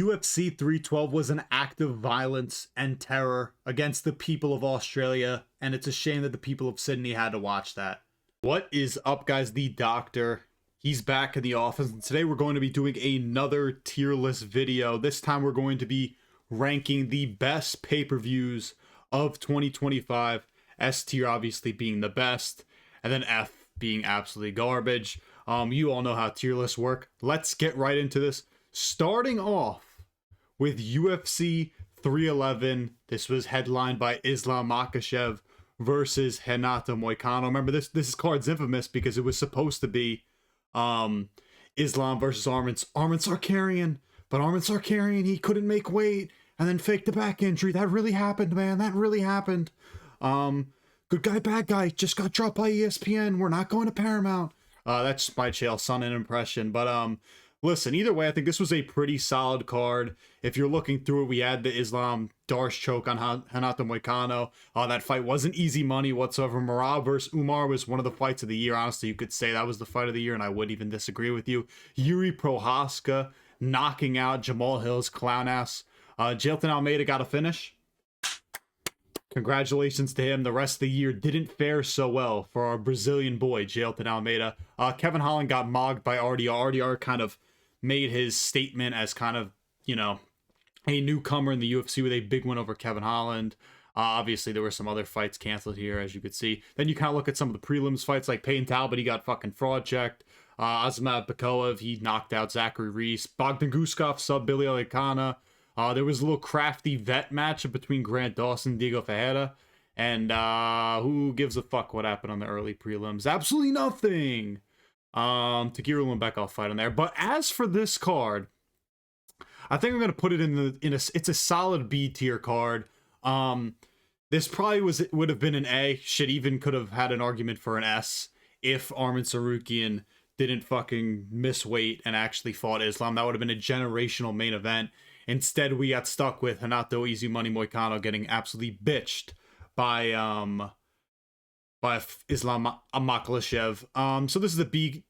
UFC 312 was an act of violence and terror against the people of Australia, and it's a shame that the people of Sydney had to watch that. What is up, guys? The Doctor. He's back in the office, and today we're going to be doing another tier list video. This time we're going to be ranking the best pay-per-views of 2025. S tier obviously being the best, and then F being absolutely garbage. You all know how tier lists work. Let's get right into this. Starting off with UFC 311. This was headlined by Islam Makhachev versus Renato Moicano. Remember, this card's infamous because it was supposed to be Islam versus Arman Tsarkarian, but Arman Tsarkarian, he couldn't make weight and then faked the back injury. That really happened, man. That really happened. Good guy, bad guy, just got dropped by ESPN. We're not going to Paramount. That's my Chael Sonnen impression, but listen, either way, I think this was a pretty solid card. If you're looking through it, we had the Islam Darce choke on Renato Moicano. That fight wasn't easy money whatsoever. Merab versus Umar was one of the fights of the year. Honestly, you could say that was the fight of the year, and I wouldn't even disagree with you. Yuri Prohaska knocking out Jamal Hill's clown ass. Jailton Almeida got a finish. Congratulations to him. The rest of the year didn't fare so well for our Brazilian boy, Jailton Almeida. Kevin Holland got mogged by RDR. RDR kind of made his statement as kind of, you know, a newcomer in the UFC with a big win over Kevin Holland. Obviously, there were some other fights canceled here, as you could see. Then you kind of look at some of the prelims fights, like Payton Talbot, he got fucking fraud checked. Azamat Bakoev, he knocked out Zachary Reese. Bogdan Guskov sub Billy Alicana. There was a little crafty vet matchup between Grant Dawson and Diego Ferreira. And who gives a fuck what happened on the early prelims? Absolutely nothing. Takeru Lembek fight on there. But as for this card, I think I'm gonna put it it's a solid B tier card. This probably would have been an A. Shit, even could have had an argument for an S if Arman Tsarukyan didn't fucking miss weight and actually fought Islam. That would have been a generational main event. Instead, we got stuck with Renato Easy Money Moicano getting absolutely bitched by Islam Makhachev. So this is a B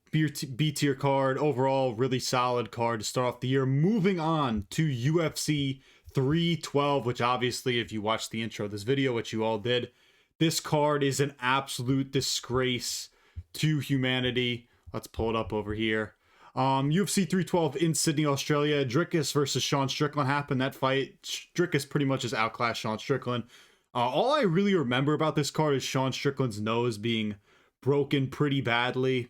tier card. Overall, really solid card to start off the year. Moving on to UFC 312, which obviously, if you watched the intro of this video, which you all did, this card is an absolute disgrace to humanity. Let's pull it up over here. UFC 312 in Sydney, Australia. Dricus versus Sean Strickland happened. That fight, Dricus pretty much just outclassed Sean Strickland. All I really remember about this card is Sean Strickland's nose being broken pretty badly.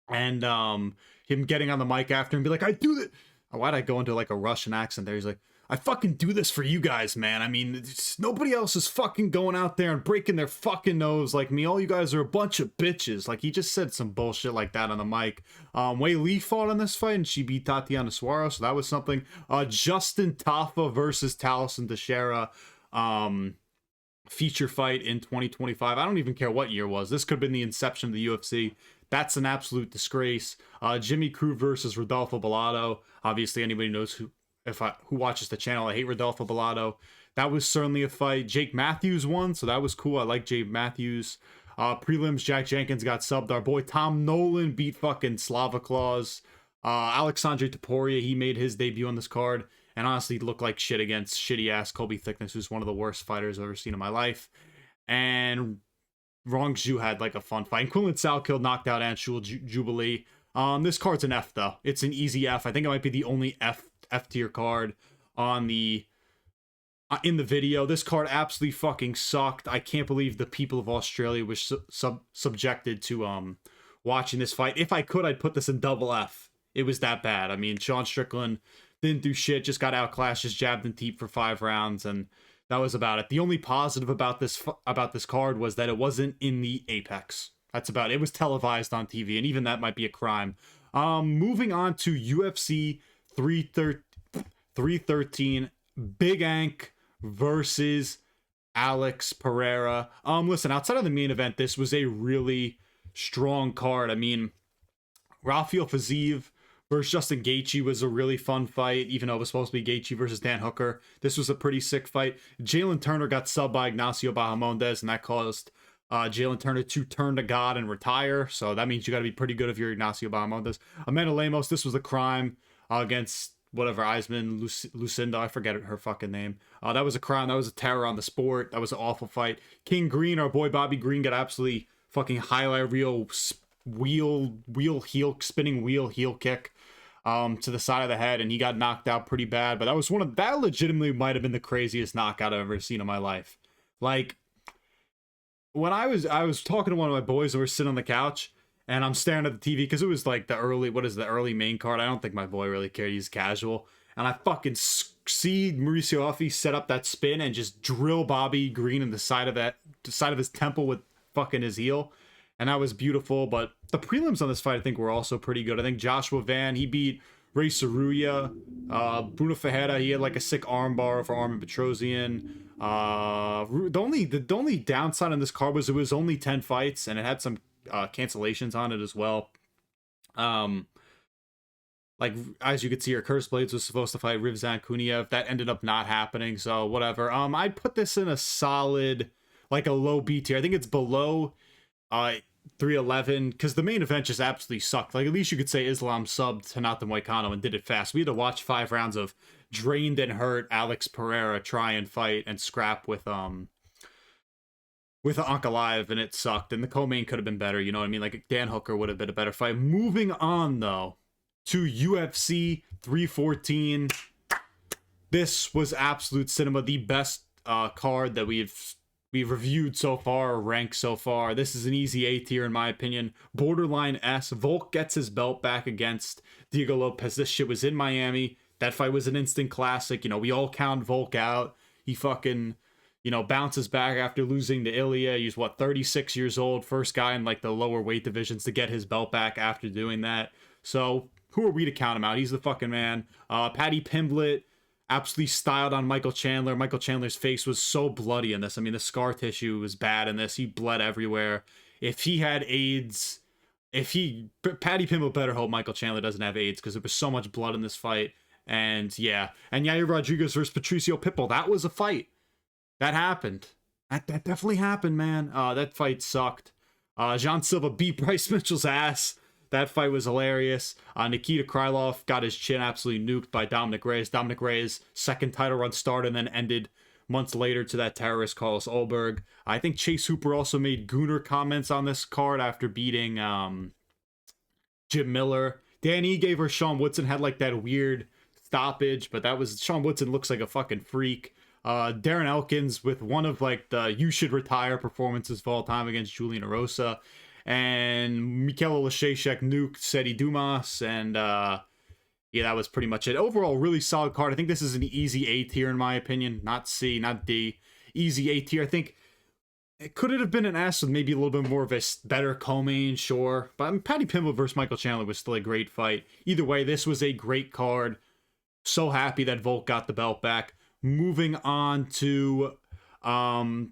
And him getting on the mic after and be like, I do that. Why'd I go into like a Russian accent there? He's like, I fucking do this for you guys, man. I mean, nobody else is fucking going out there and breaking their fucking nose like me. All you guys are a bunch of bitches. Like, he just said some bullshit like that on the mic. Wei Li fought on this fight, and she beat Tatiana Suarez, so that was something. Justin Tafa versus Taliesin Teixeira. Feature fight in 2025. I don't even care what year it was. This could have been the inception of the UFC. That's an absolute disgrace. Jimmy Crute versus Rodolfo Bellato. Obviously, anybody knows who watches the channel. I hate Rodolfo Bellato. That was certainly a fight. Jake Matthews won, so that was cool. I like Jake Matthews. Prelims, Jack Jenkins got subbed. Our boy Tom Nolan beat fucking Slava Claus. Alexandre Topuria, he made his debut on this card and honestly looked like shit against shitty-ass Colby Thickness, who's one of the worst fighters I've ever seen in my life. And Rong Zhu had like a fun fight. And Quinlan Salkill knocked out Anshul Jubilee. This card's an F, though. It's an easy F. I think it might be the only F tier card on the in the video. This card absolutely fucking sucked. I can't believe the people of Australia were subjected to watching this fight. If I could, I'd put this in double F. It was that bad. I mean, Sean Strickland didn't do shit, just got outclassed, just jabbed and teeped for 5 rounds, and that was about it. The only positive about this card was that it wasn't in the Apex. That's about it. It was televised on TV, and even that might be a crime. Moving on to UFC 313, Big Ank versus Alex Pereira. Listen, outside of the main event, this was a really strong card. I mean, Rafael Fiziev versus Justin Gaethje was a really fun fight, even though it was supposed to be Gaethje versus Dan Hooker. This was a pretty sick fight. Jalen Turner got subbed by Ignacio Bahamondes, and that caused Jalen Turner to turn to God and retire. So that means you got to be pretty good if you're Ignacio Bahamondes. Amanda Lemos, this was a crime against whatever, Lucinda, I forget her fucking name. That was a crime. That was a terror on the sport. That was an awful fight. King Green, our boy Bobby Green, got absolutely fucking highlight reel spinning wheel heel kick to the side of the head, and he got knocked out pretty bad. But that legitimately might have been the craziest knockout I've ever seen in my life. Like, when I was talking to one of my boys, and we're sitting on the couch, and I'm staring at the TV because it was like the early main card. I don't think my boy really cared. He's casual. And I fucking see Mauricio Huffy set up that spin and just drill Bobby Green in the side of his temple with fucking his heel. And that was beautiful. But the prelims on this fight, I think, were also pretty good. I think Joshua Van, he beat Ray Saruya. Bruno Ferreira, he had like a sick armbar over Armin Petrosian. The only downside on this card was it was only 10 fights, and it had some cancellations on it as well. Like, as you could see, Curtis Blades was supposed to fight Rivzan Kuniev. That ended up not happening, so whatever. I'd put this in a solid, like a low B tier. I think it's below 311, because the main event just absolutely sucked. Like, at least you could say Islam subbed Tanata Moicano and did it fast. We had to watch 5 rounds of drained and hurt Alex Pereira try and fight and scrap with Ankalaev, and it sucked. And the co-main could have been better, you know what I mean? Like, Dan Hooker would have been a better fight. Moving on, though, to UFC 314. This was absolute cinema. The best card that we've reviewed so far, or ranked so far. This is an easy A tier, in my opinion. Borderline S. Volk gets his belt back against Diego Lopez. This shit was in Miami. That fight was an instant classic. You know, we all count Volk out. He fucking, you know, bounces back after losing to Ilya. He's, 36 years old. First guy in, like, the lower weight divisions to get his belt back after doing that. So, who are we to count him out? He's the fucking man. Paddy Pimblett absolutely styled on Michael Chandler. Michael Chandler's face was so bloody in this. I mean, the scar tissue was bad in this. He bled everywhere. If he had AIDS, Paddy Pimblett better hope Michael Chandler doesn't have AIDS, because there was so much blood in this fight. And yeah, and Yair Rodriguez versus Patricio Pitbull. That was a fight. That happened. That definitely happened, man. That fight sucked. Jean Silva beat Bryce Mitchell's ass. That fight was hilarious. Nikita Krylov got his chin absolutely nuked by Dominic Reyes. Dominic Reyes' second title run started and then ended months later to that terrorist Carlos Ulberg. I think Chase Hooper also made Gooner comments on this card after beating Jim Miller. Dan Ige versus Sean Woodson had like that weird stoppage, but that was, Sean Woodson looks like a fucking freak. Darren Elkins with one of like the you should retire performances of all time against Julian Erosa. And Mikhail Olashechek nuked Seti Dumas, and yeah, that was pretty much it. Overall, really solid card. I think this is an easy A tier in my opinion, not C, not D. Easy A tier. I think could it have been an S with maybe a little bit more of a better co-main, sure. But I mean, Paddy Pimblett versus Michael Chandler was still a great fight. Either way, this was a great card. So happy that Volk got the belt back. Moving on to UFC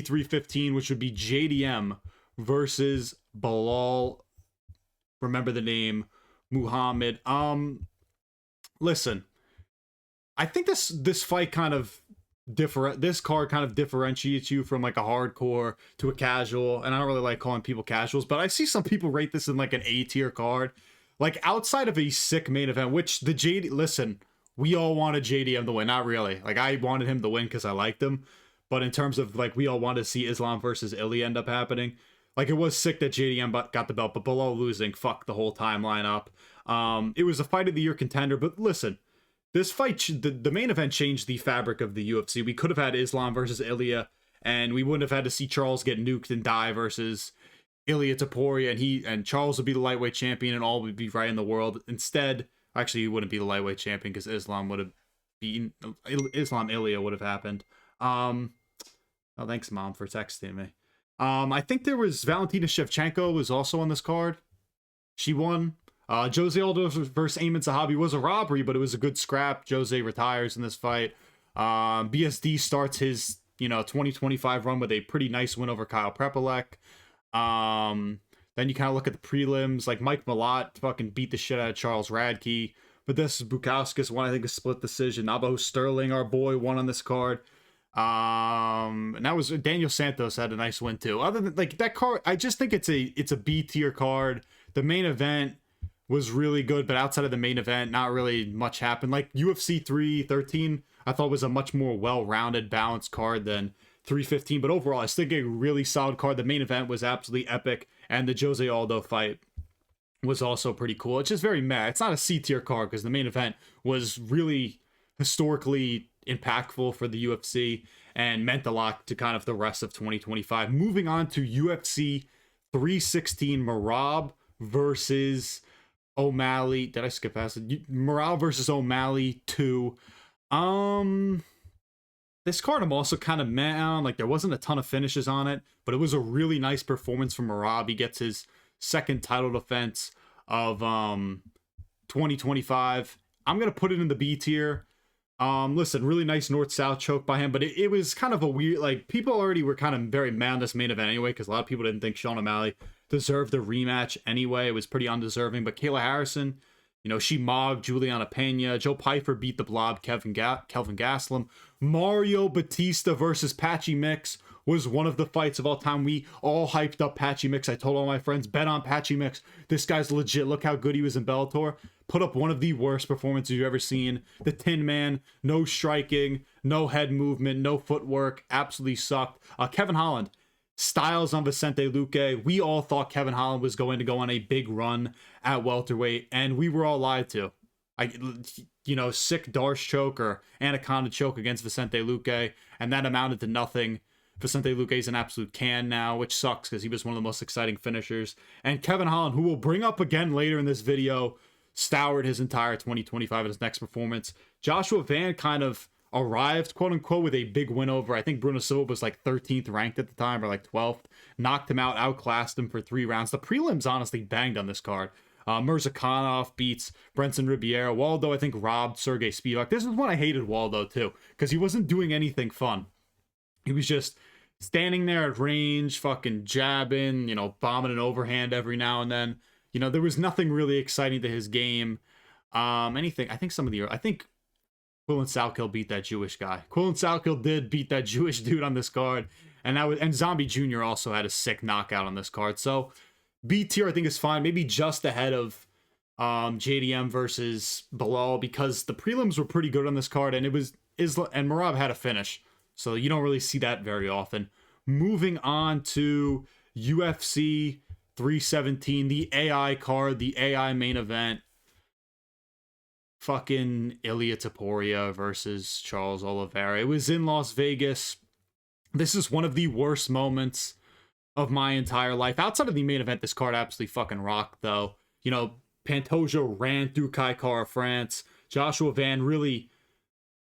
315, which would be JDM versus Bilal, remember the name, Muhammad. Listen, I think this fight kind of this card kind of differentiates you from like a hardcore to a casual, and I don't really like calling people casuals, but I see some people rate this in like an A tier card. Like, outside of a sick main event, which listen, we all wanted JDM to win. Not really. Like, I wanted him to win because I liked him, but in terms of like, we all wanted to see Islam versus Ilya end up happening. Like, it was sick that JDM got the belt, but Bilal losing fucked the whole timeline up. It was a fight of the year contender, but listen, this fight, the main event changed the fabric of the UFC. We could have had Islam versus Ilya, and we wouldn't have had to see Charles get nuked and die versus Ilya Topuria, and Charles would be the lightweight champion, and all would be right in the world. Instead, actually, he wouldn't be the lightweight champion because Islam would have beaten Ilya would have happened. Oh, thanks, Mom, for texting me. I think there was Valentina Shevchenko was also on this card. She won. Jose Aldo versus Ayman Sahabi was a robbery, but it was a good scrap. Jose retires in this fight. BSD starts his 2025 run with a pretty nice win over Kyle Prepolek. Then you kind of look at the prelims, like Mike Malott fucking beat the shit out of Charles Radke. But this is Bukauskas won, I think, a split decision. Nabo Sterling, our boy, won on this card. And that was Daniel Santos had a nice win too. Other than like that card, I just think it's a B tier card. The main event was really good, but outside of the main event, not really much happened. Like UFC 313, I thought was a much more well-rounded, balanced card than 315, but overall, I still think a really solid card. The main event was absolutely epic, and the Jose Aldo fight was also pretty cool. It's just very meh. It's not a C tier card because the main event was really historically impactful for the UFC and meant a lot to kind of the rest of 2025. Moving on to UFC 316, Merab versus O'Malley. Did I skip past it? Merab versus O'Malley 2. This card I'm also kind of meh on. Like, there wasn't a ton of finishes on it, but it was a really nice performance from Merab. He gets his second title defense of 2025. I'm going to put it in the B tier. Listen, really nice north-south choke by him, but it was kind of a weird, like, people already were kind of very mad on this main event anyway, because a lot of people didn't think Sean O'Malley deserved the rematch anyway. It was pretty undeserving, but Kayla Harrison, you know, she mobbed Juliana Pena. Joe Pyfer beat the Blob, Kelvin Gastelum. Mario Batista versus Patchy Mix was one of the fights of all time. We all hyped up Patchy Mix. I told all my friends, bet on Patchy Mix. This guy's legit. Look how good he was in Bellator. Put up one of the worst performances you've ever seen. The Tin Man, no striking, no head movement, no footwork. Absolutely sucked. Kevin Holland, styles on Vicente Luque. We all thought Kevin Holland was going to go on a big run at welterweight, and we were all lied to. Sick Darce choke or Anaconda choke against Vicente Luque, and that amounted to nothing. Vicente Luque is an absolute can now, which sucks because he was one of the most exciting finishers. And Kevin Holland, who we'll bring up again later in this video, soured his entire 2025 in his next performance. Joshua Van kind of arrived, quote unquote, with a big win over, I think Bruno Silva was like 13th ranked at the time, or like 12th. Knocked him out, outclassed him for 3 rounds. The prelims honestly banged on this card. Mirzakhanov beats Brenson Ribiera. Waldo, I think, robbed Sergey Spivak. This is when I hated Waldo, too, because he wasn't doing anything fun. He was just standing there at range, fucking jabbing, bombing an overhand every now and then. There was nothing really exciting to his game. I think Quillen Salkill beat that Jewish guy. Quillen Salkill did beat that Jewish dude on this card. And Zombie Jr. also had a sick knockout on this card. So B tier I think is fine. Maybe just ahead of JDM versus Bilal, because the prelims were pretty good on this card, and Merab had a finish. So you don't really see that very often. Moving on to UFC 317, the AI card, the AI main event. Fucking Ilia Topuria versus Charles Oliveira. It was in Las Vegas. This is one of the worst moments of my entire life. Outside of the main event, this card absolutely fucking rocked, though. Pantoja ran through Kai Kara France. Joshua Van really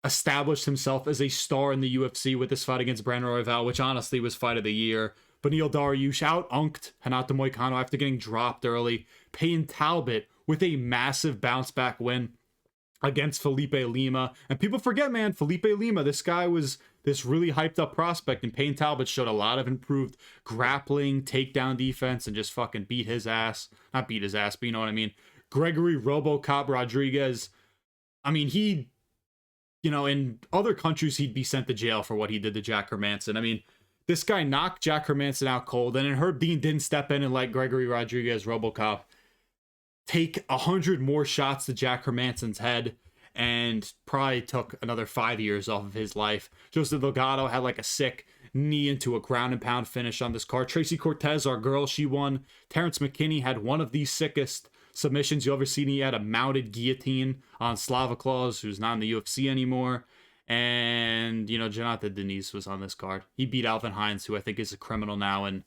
established himself as a star in the UFC with this fight against Brandon Royval, which honestly was fight of the year. Beneil Dariush out-unked Renato Moicano after getting dropped early. Payne Talbot with a massive bounce-back win against Felipe Lima. And people forget, man, Felipe Lima, this guy was this really hyped-up prospect, and Payne Talbot showed a lot of improved grappling, takedown defense, and just fucking beat his ass. Not beat his ass, but you know what I mean. Gregory RoboCop Rodriguez, he... in other countries, he'd be sent to jail for what he did to Jack Hermanson. This guy knocked Jack Hermanson out cold, and then Herb Dean didn't step in and let Gregory Rodriguez, RoboCop, take 100 more shots to Jack Hermanson's head, and probably took another 5 years off of his life. Joseph Delgado had like a sick knee into a ground and pound finish on this card. Tracy Cortez, our girl, she won. Terrence McKinney had one of the sickest submissions you ever seen. He had a mounted guillotine on Slava Claus, who's not in the UFC anymore. And, Jonathan Denise was on this card. He beat Alvin Hines, who I think is a criminal now and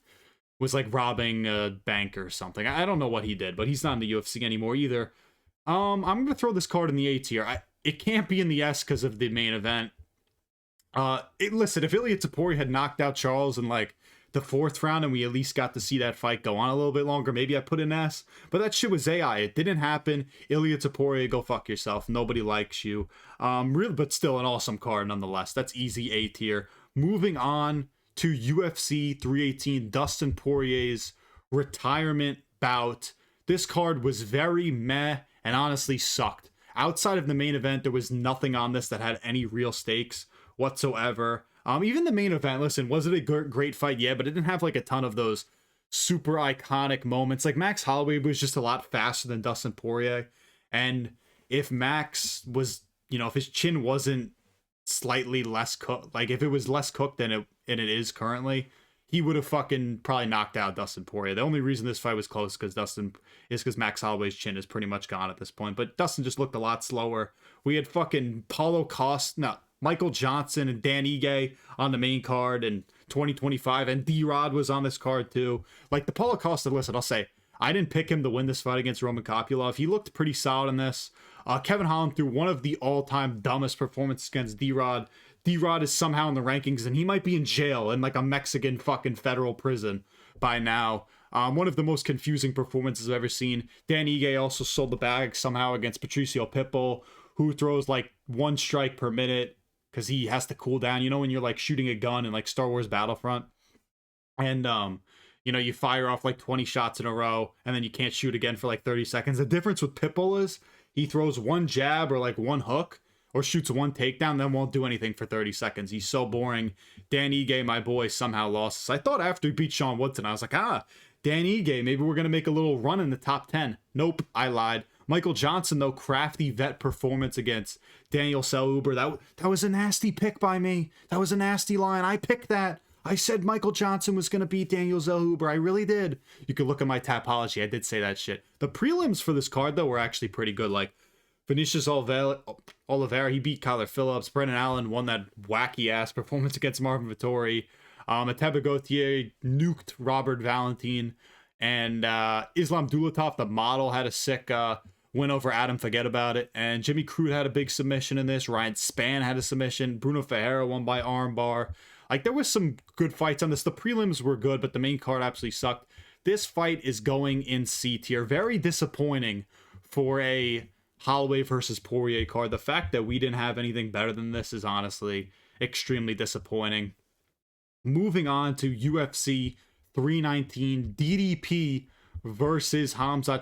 was like robbing a bank or something. I don't know what he did, but he's not in the UFC anymore either. I'm going to throw this card in the A tier. It can't be in the S because of the main event. Listen, if Ilia Topuria had knocked out Charles in like the 4th round and we at least got to see that fight go on a little bit longer, maybe I put an S. But that shit was AI. It didn't happen. Ilia Topuria, go fuck yourself. Nobody likes you. Really, but still an awesome card nonetheless. That's easy A tier. Moving on to UFC 318, Dustin Poirier's retirement bout. This card was very meh and honestly sucked. Outside of the main event, there was nothing on this that had any real stakes whatsoever. Even the main event, listen, was it a great fight? Yeah, but it didn't have like a ton of those super iconic moments. Like Max Holloway was just a lot faster than Dustin Poirier, and if Max was, if his chin wasn't slightly less cooked, like if it was less cooked than it is currently, he would have fucking probably knocked out Dustin Poirier. The only reason this fight was close because Max Holloway's chin is pretty much gone at this point. But Dustin just looked a lot slower. We had fucking Michael Johnson and Dan Ige on the main card in 2025, and D-Rod was on this card too. Like the Paulo Costa, listen, I'll say, I didn't pick him to win this fight against Roman Kopylov. He looked pretty solid in this. Kevin Holland threw one of the all-time dumbest performances against D-Rod. D-Rod is somehow in the rankings, and he might be in jail in like a Mexican fucking federal prison by now. One of the most confusing performances I've ever seen. Dan Ige also sold the bag somehow against Patricio Pitbull, who throws like 1 strike per minute because he has to cool down. You know when you're like shooting a gun in like Star Wars Battlefront, and you fire off like 20 shots in a row, and then you can't shoot again for like 30 seconds. The difference with Pitbull is he throws 1 jab or like 1 hook, or shoots 1 takedown, then won't do anything for 30 seconds. He's so boring. Dan Ige, my boy, somehow lost this. I thought after he beat Sean Woodson, I was like, Dan Ige, maybe we're going to make a little run in the top 10. Nope, I lied. Michael Johnson, though, crafty vet performance against Daniel Selhuber. That was a nasty pick by me. That was a nasty line. I picked that. I said Michael Johnson was going to beat Daniel Zellhuber. I really did. You could look at my Tapology. I did say that shit. The prelims for this card, though, were actually pretty good. Like, Vinicius Oliveira, he beat Kyler Phillips. Brendan Allen won that wacky-ass performance against Marvin Vettori. Ateba Gauthier nuked Robert Valentin. And Islam Dulatov, the model, had a sick win over Adam Forget About It. And Jimmy Crute had a big submission in this. Ryan Spann had a submission. Bruno Ferreira won by armbar. Like, there was some good fights on this. The prelims were good, but the main card absolutely sucked. This fight is going in C tier. Very disappointing for a Holloway versus Poirier card. The fact that we didn't have anything better than this is honestly extremely disappointing. Moving on to UFC 319, DDP versus Khamzat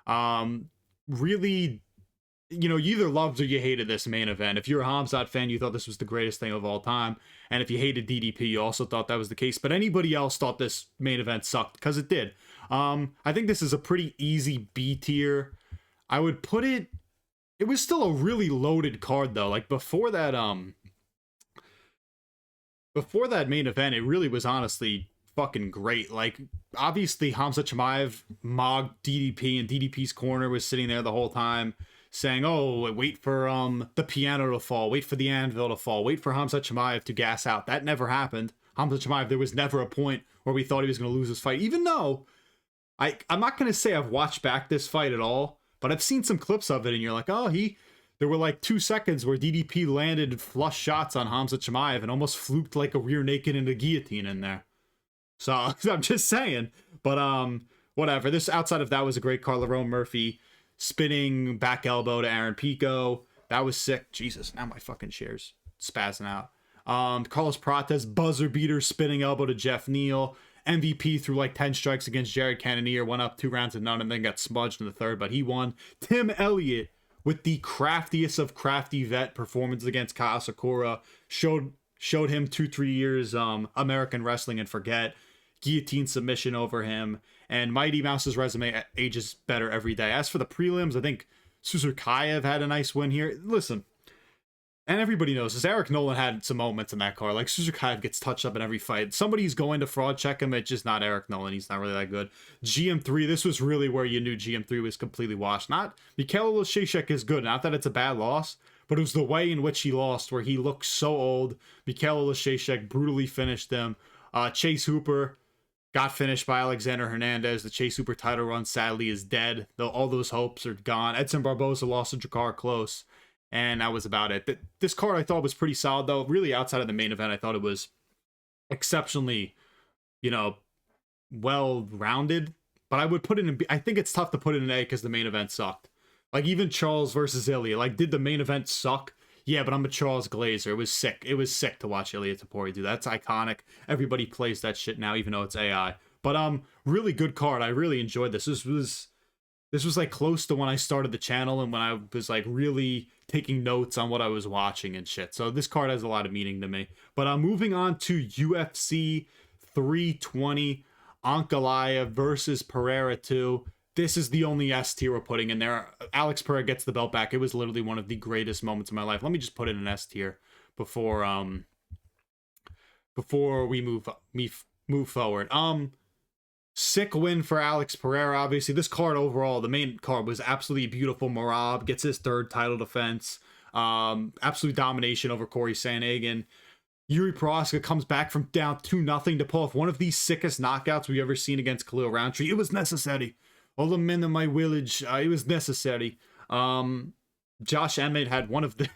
Chimaev. Really, you either loved or you hated this main event. If you're a Khamzat fan, you thought this was the greatest thing of all time. And if you hated DDP, you also thought that was the case. But anybody else thought this main event sucked, because it did. I think this is a pretty easy B tier. I would put it was still a really loaded card though. Like before that main event, it really was honestly fucking great. Like obviously Khamzat Chimaev mogged DDP, and DDP's corner was sitting there the whole time saying, oh, wait for the piano to fall, wait for the anvil to fall, wait for Khamzat Chimaev to gas out. That never happened. Khamzat Chimaev, there was never a point where we thought he was going to lose this fight, even though I'm not going to say I've watched back this fight at all, but I've seen some clips of it, and you're like, there were like 2 seconds where DDP landed flush shots on Khamzat Chimaev and almost fluked like a rear naked and a guillotine in there. So I'm just saying. But whatever. This outside of that was a great card. Lerone Murphy spinning back elbow to Aaron Pico. That was sick. Jesus, now my fucking chair's spazzing out. Carlos Prates buzzer beater spinning elbow to Jeff Neal. MVP threw like 10 strikes against Jared Cannonier, went up 2 rounds to none, and then got smudged in the third, but he won. Tim Elliott with the craftiest of crafty vet performances against Kyle Sakura showed him 2-3 years American wrestling and forget. Guillotine submission over him, and Mighty Mouse's resume ages better every day. As for the prelims, I think Suzurkayev had a nice win here. Listen, and everybody knows this, Eric Nolan had some moments in that card. Like, Suzurkayev gets touched up in every fight. Somebody's going to fraud check him. It's just not Eric Nolan. He's not really that good. GM3, this was really where you knew GM3 was completely washed. Not Mikhail Olszewski is good. Not that it's a bad loss, but it was the way in which he lost, where he looked so old. Mikhail Olszewski brutally finished him. Chase Hooper got finished by Alexander Hernandez. The Chase Hooper title run, sadly, is dead. Though all those hopes are gone. Edson Barboza lost to Jakar Close. And that was about it. This card I thought was pretty solid, though. Really, outside of the main event, I thought it was exceptionally, well-rounded. But I would put it in... I think it's tough to put it in A because the main event sucked. Like, even Charles versus Ilya. Like, did the main event suck? Yeah, but I'm a Charles Glazer. It was sick. It was sick to watch Ilya Tapori do that. That's iconic. Everybody plays that shit now, even though it's AI. But, really good card. I really enjoyed this. This was like close to when I started the channel and when I was like really taking notes on what I was watching and shit. So this card has a lot of meaning to me. But moving on to UFC 320. Ankalaev versus Pereira 2. This is the only S tier we're putting in there. Alex Pereira gets the belt back. It was literally one of the greatest moments of my life. Let me just put it in S tier before we move forward. Sick win for Alex Pereira. Obviously, this card overall, the main card was absolutely beautiful. Marab gets his third title defense. Absolute domination over Corey Sandhagen. Yuri Prohaska comes back from down 2-0 to pull off one of the sickest knockouts we've ever seen against Khalil Roundtree. It was necessary. All the men in my village, it was necessary. Josh Emmett had one of the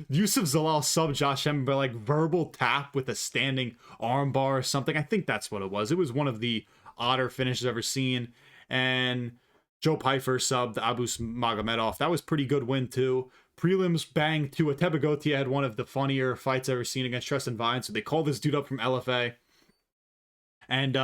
Yusuf Zalal sub Josh Emmett by like verbal tap with a standing armbar or something. I think that's what it was. It was one of the odder finishes I've ever seen. And Joe Pyfer subbed Abus Magomedov. That was pretty good win too. Prelims bang to Ateba Gautier had one of the funnier fights I've ever seen against Tristan Vine. So they call this dude up from LFA. And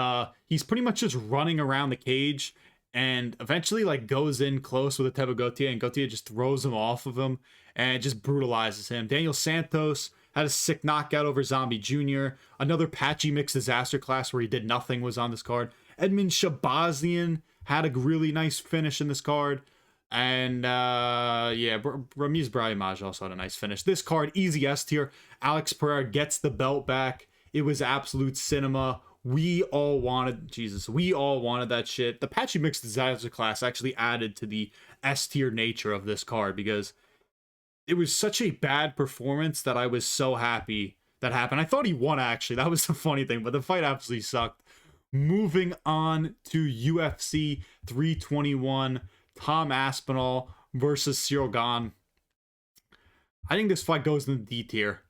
he's pretty much just running around the cage and eventually like goes in close with Ateba Gautier, and Gautier just throws him off of him and just brutalizes him. Daniel Santos had a sick knockout over Zombie Jr. Another patchy mixed disaster class where he did nothing was on this card. Edmund Shabazian had a really nice finish in this card. And Ramiz Brahimaj also had a nice finish. This card, easy S tier. Alex Pereira gets the belt back. It was absolute cinema. We all wanted that shit. The patchy mixed disaster class actually added to the S tier nature of this card because it was such a bad performance that I was so happy that happened. I thought he won, actually. That was the funny thing, but the fight absolutely sucked. Moving on to UFC 321, Tom Aspinall versus Cyril Gane. I think this fight goes in the D tier.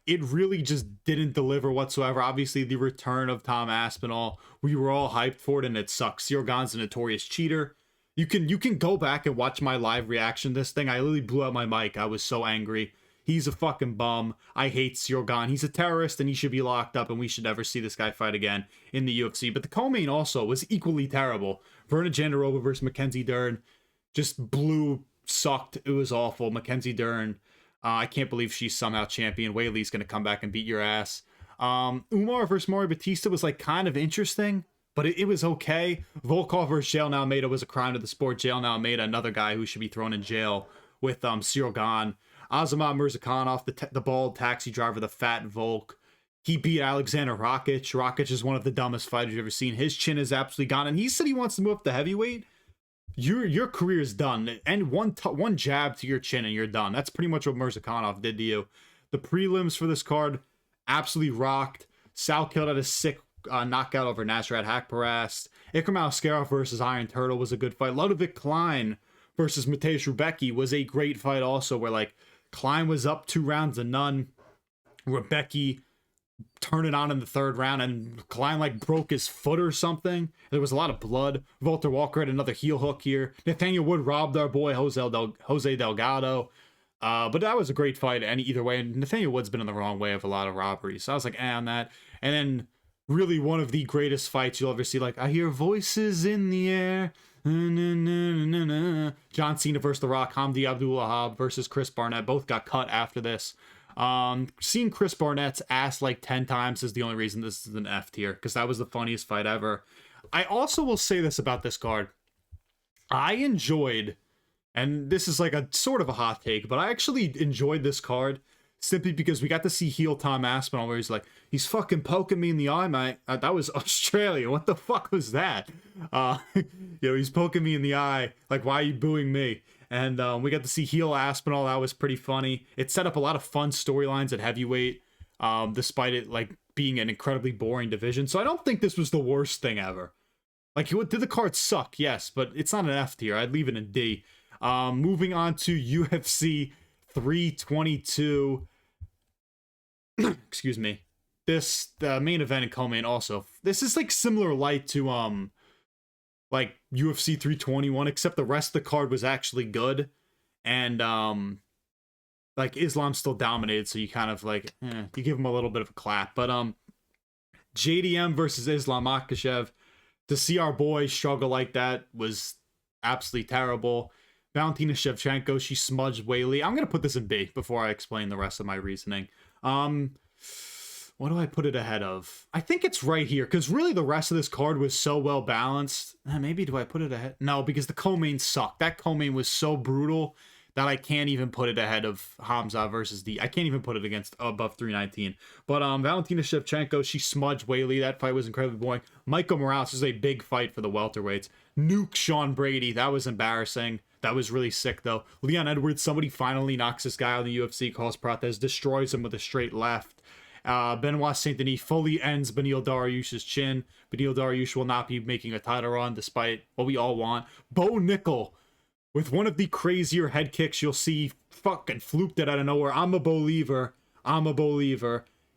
It really just didn't deliver whatsoever. Obviously, the return of Tom Aspinall, we were all hyped for it, and it sucks. Cyril Gane's a notorious cheater. You can go back and watch my live reaction to this thing. I literally blew out my mic. I was so angry. He's a fucking bum. I hate Cyril Gane. He's a terrorist, and he should be locked up, and we should never see this guy fight again in the UFC. But the co-main also was equally terrible. Verna Jandiroba versus Mackenzie Dern just sucked. It was awful. Mackenzie Dern, I can't believe she's somehow champion. Whaley's going to come back and beat your ass. Umar versus Mario Batista was like kind of interesting, but it was okay. Volkov versus Jail Almeida was a crime to the sport. Jail Almeida, another guy who should be thrown in jail with Cyril Gane. Azamat Mirzakhanov, the bald taxi driver, the fat Volk. He beat Alexander Rakic. Rakic is one of the dumbest fighters you've ever seen. His chin is absolutely gone, and he said he wants to move up to heavyweight. Your career is done, and one jab to your chin and you're done. That's pretty much what Mirzakhanov did to you. The prelims for this card absolutely rocked. Sal Kill had a sick knockout over Nasrat Hakparast. Ikram Askarov versus Iron Turtle was a good fight. Ludovic Klein versus Mateusz Rebecki was a great fight also, where like Klein was up 2-0. Rebecki turned it on in the third round, and Klein like broke his foot or something. There was a lot of blood. Walter Walker had another heel hook here. Nathaniel Wood robbed our boy Jose Delgado. But that was a great fight either way. And Nathaniel Wood's been in the wrong way of a lot of robberies. So I was like, on that. And then really one of the greatest fights you'll ever see. Like, I hear voices in the air. John Cena versus The Rock. Hamdi Abdul-Wahab versus Chris Barnett. Both got cut after this. Seeing Chris Barnett's ass like 10 times is the only reason this is an F tier, because that was the funniest fight ever. I also will say this about this card. I enjoyed, and this is like a sort of a hot take, but I actually enjoyed this card simply because we got to see heel Tom Aspinall, where he's like, he's fucking poking me in the eye, mate. That was Australia. What the fuck was that? He's poking me in the eye. Like, why are you booing me? And we got to see heel Aspinall. That was pretty funny. It set up a lot of fun storylines at heavyweight, despite it like being an incredibly boring division. So I don't think this was the worst thing ever. Like, did the card suck? Yes, but it's not an F tier. I'd leave it in D. Moving on to UFC 322. Excuse me. The main event and co-main also. This is like similar light to like UFC 321, except the rest of the card was actually good, and like Islam still dominated, so you kind of like you give him a little bit of a clap. But JDM versus Islam Makhachev, to see our boy struggle like that was absolutely terrible. Valentina Shevchenko, she smudged Whaley. I'm gonna put this in B before I explain the rest of my reasoning. What do I put it ahead of? I think it's right here, because really the rest of this card was so well balanced. Maybe do I put it ahead? No, because the co-main sucked. That co-main was so brutal that I can't even put it ahead of Hamza versus D. I can't even put it against above 319. But Valentina Shevchenko, she smudged Weili. That fight was incredibly boring. Michael Morales is a big fight for the welterweights. Nuke Sean Brady. That was embarrassing. That was really sick, though. Leon Edwards, somebody finally knocks this guy out of the UFC. Carlos Prates destroys him with a straight left. Benoit Saint-Denis fully ends Beneil Dariush's chin. Beneil Dariush will not be making a title run, despite what we all want. Bo Nickel, with one of the crazier head kicks you'll see, fucking fluked it out of nowhere. I'm a believer.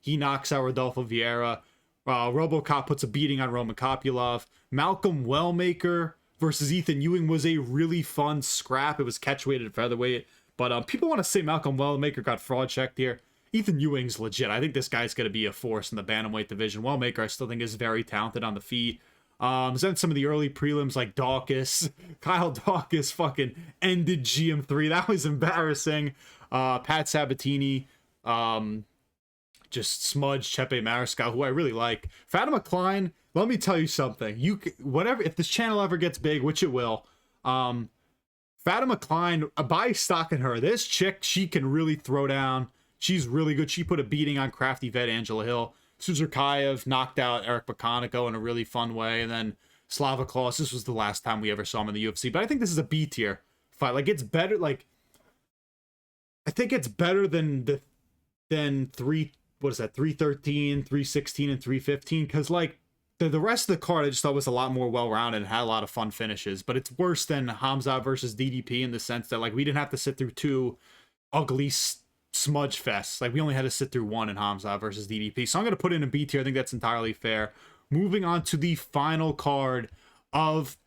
He knocks out Rodolfo Vieira. RoboCop puts a beating on Roman Kopylov. Malcolm Wellmaker versus Ethan Ewing was a really fun scrap. It was catch-weighted featherweight. But people want to say Malcolm Wellmaker got fraud-checked here. Ethan Ewing's legit. I think this guy's going to be a force in the bantamweight division. Wellmaker, I still think, is very talented on the feet. Then some of the early prelims like Dawkins. Kyle Dawkins fucking ended GM3. That was embarrassing. Pat Sabatini just smudged Chepe Mariscal, who I really like. Fatima Klein, let me tell you something. Whatever, if this channel ever gets big, which it will, Fatima Klein, buy stock in her. This chick, she can really throw down. She's really good. She put a beating on crafty vet Angela Hill. Suzurkayev knocked out Eric Bakonico in a really fun way. And then Slava Klaus, this was the last time we ever saw him in the UFC. But I think this is a B tier fight. Like, it's better. Like, I think it's better than 313, 316, and 315. Because, like, the rest of the card I just thought was a lot more well-rounded and had a lot of fun finishes. But it's worse than Hamza versus DDP in the sense that, like, we didn't have to sit through two ugly smudge fest. Like, we only had to sit through one in Hamza versus DDP. So I'm going to put in a B tier. I think that's entirely fair. Moving on to the final card of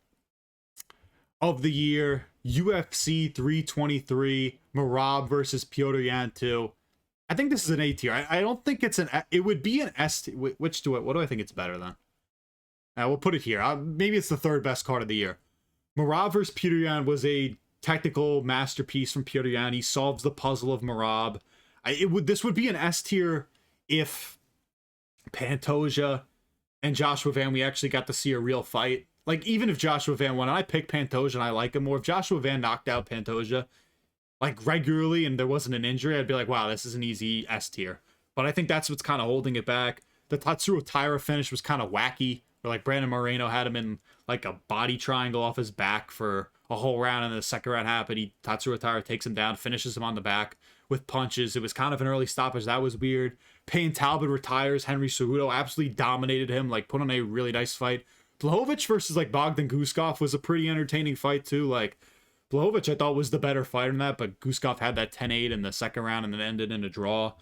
the year, UFC 323, Merab versus Piotr Yan 2. I think this is an A tier. I don't think it's it would be an S tier. What do I think it's better than? We'll put it here. Maybe it's the third best card of the year. Merab versus Piotr Yan was a technical masterpiece from Piotr Yan. He solves the puzzle of Merab. This would be an S tier if Pantoja and Joshua Van, we actually got to see a real fight. Like, even if Joshua Van won, and I picked Pantoja and I like him more, if Joshua Van knocked out Pantoja, like, regularly and there wasn't an injury, I'd be like, wow, this is an easy S tier. But I think that's what's kind of holding it back. The Tatsuro Taira finish was kind of wacky, where, like, Brandon Moreno had him in, like, a body triangle off his back for a whole round, and the second round happened. Tatsuro Taira takes him down, finishes him on the back with punches. It was kind of an early stoppage. That was weird. Payne Talbot retires. Henry Cejudo absolutely dominated him, like, put on a really nice fight. Blachowicz versus, like, Bogdan Guskov was a pretty entertaining fight, too. Like, Blachowicz, I thought, was the better fighter in that, but Guskov had that 10-8 in the second round and then ended in a draw.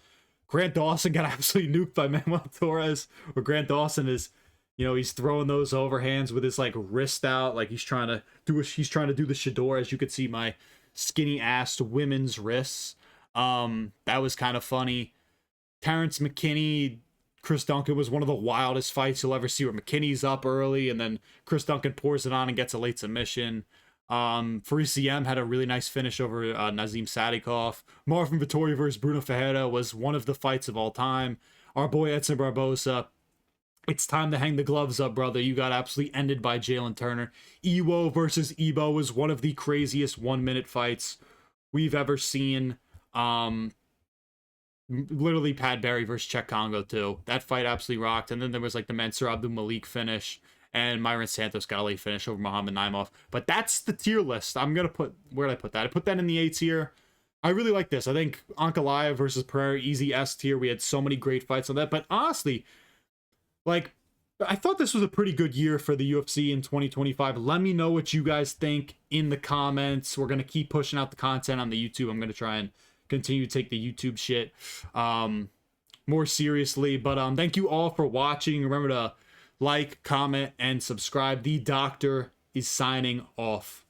Grant Dawson got absolutely nuked by Manuel Torres, where Grant Dawson is, you know, he's throwing those overhands with his, like, wrist out, like he's trying to do the Shador, as you could see my skinny-assed women's wrists. That was kind of funny. Terrence McKinney, Chris Duncan was one of the wildest fights you'll ever see, where McKinney's up early and then Chris Duncan pours it on and gets a late submission. Farisi M had a really nice finish over Nazim Sadikov. Marvin Vettori versus Bruno Ferreira was one of the fights of all time. Our boy Edson Barbosa, it's time to hang the gloves up, brother. You got absolutely ended by Jalen Turner. Iwo versus Ebo was one of the craziest 1-minute fights we've ever seen. Literally Pat Barry versus Czech Congo too. That fight absolutely rocked. And then there was, like, the Mansour Abdul Malik finish, and Myron Santos got a late finish over Muhammad Naimov. But that's the tier list. I'm gonna put, where did I put that? I put that in the A tier. I really like this. I think Ankalaev versus Pereira, easy S tier. We had so many great fights on that. But honestly, like, I thought this was a pretty good year for the UFC in 2025. Let me know what you guys think in the comments. We're going to keep pushing out the content on the YouTube. I'm going to try and continue to take the YouTube shit more seriously. But thank you all for watching. Remember to like, comment, and subscribe. The Doctor is signing off.